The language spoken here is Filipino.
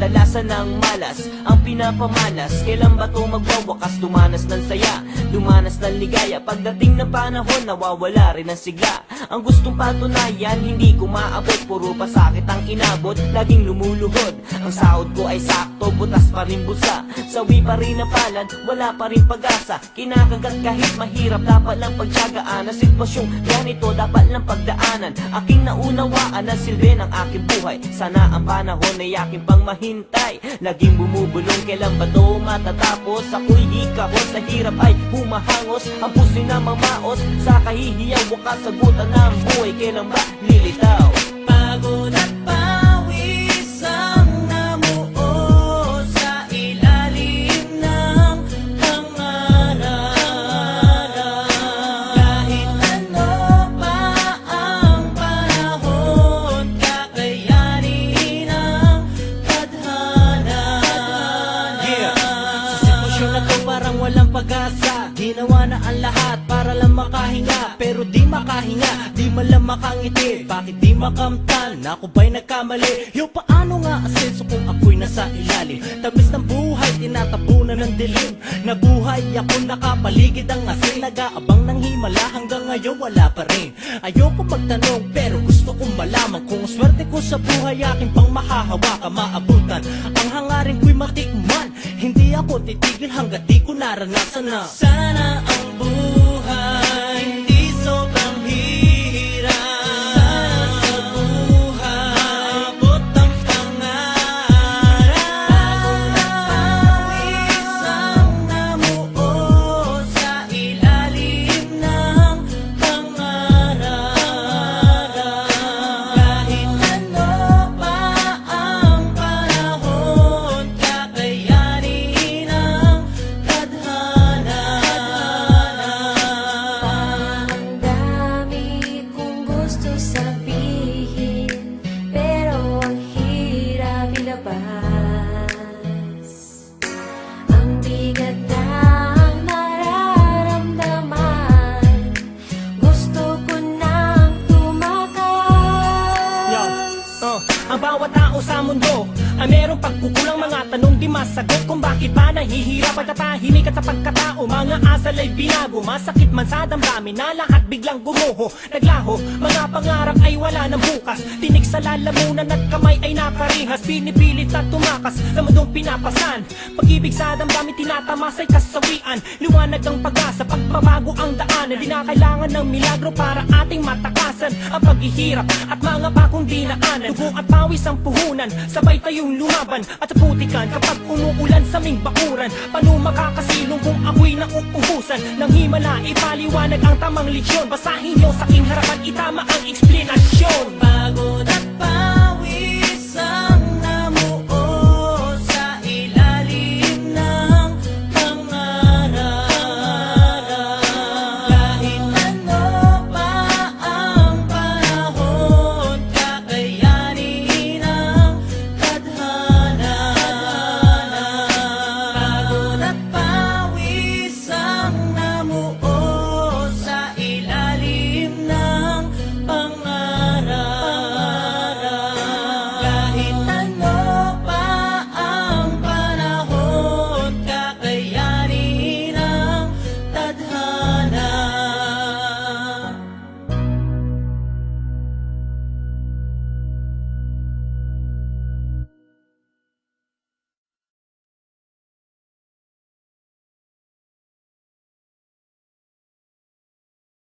kadalasan ng malas ang pinapamalas. Kailan ba to magwawakas? Dumanas ng saya, dumanas ng ligaya. Pagdating ng panahon, nawawala rin ang sigla. Ang gustong patunayan, hindi ko maabot. Puro pasakit ang inabot, laging lumuluhod. Ang sahod ko ay sakto, butas pa rin bulsa. Sawi pa rin ang palad, wala pa rin pag-asa. Kinakagat kahit mahirap, dapat lang pagtyagaan. Ang sitwasyong ganito, dapat lang pagdaanan. Aking naunawaan ang silbi ng aking buhay. Sana ang panahon ay aking pang mahintay. Laging bumubulong, kailan ba to matatapos? Ako'y hikahos, sa hirap ay humahangos. Ang puso'y namamaos, sa kahihiyang wakas sagutan ng buhay. Kailan ba lilitaw? Pagod at pawis ang namuo sa ilalim ng pangarap. Kahit ano pa ang panahon, kakayanin ang tadhana. Sa sitwasyon na to parang walang pag-asa. Ginawa na ang lahat para lang makahinga, pero di makahinga, di man lang makangiti. Bakit di makamtan? Ako ba'y nagkamali? Yo, paano nga asenso kung ako'y nasa ilalim? Tamis ng buhay, tinatabunan ng dilim. Nabuhay ako, nakapaligid ang asin. Nag-aabang ng himala, hanggang ngayon wala pa rin. Ayoko magtanong, pero gusto kong malaman kung swerte ko sa buhay aking pang mahahawakan, maabutan. Ang hangarin ko'y matikman, hindi ako titigil hanggat di ko naranasan na. Sana ang buhay hindi sobrang hirap. Sana sa buhay abot ang pangarap. Pawis ang namuo sa ilalim ng pangarap. Kahit ano pa ang panahon, kakayanin ang tadhana. Ang dami kong gusto sabihin, pero ang hirap ilabas. Ang bigat ng nararamdaman, gusto ko nang tumakas. Ang bawat tao sa mundo ay merong pagkukulang, mga tanong di masagot kung bakit ba nahihirap at tatahimik at sa pagkatao. Mga asal ay binago, masakit man sa damdamin na lahat biglang gumuho, naglaho. Mga pangarap ay wala ng bukas, tinik sa lalamunan at kamay ay nakarihas. Pinipilit at tumakas sa mundong pinapasan, pag-ibig sa damdamin tinatamas ay kasawian. Liwanag ang pag-asa, pagbabago ang daanan. Di na kailangan ng milagro para ating matakasan ang paghihirap at mga bakong dinaanan. Dugo at pawis ang puhunan, sabay tayong lumaban at sa putikan. Kapag umuulan sa aming bakuran, paano makakasilong kung ako'y nauubusan ng himala? Ipaliwanag ang tamang leksyon, basahin nyo sa aking harapan, itama ang eksplanasyon.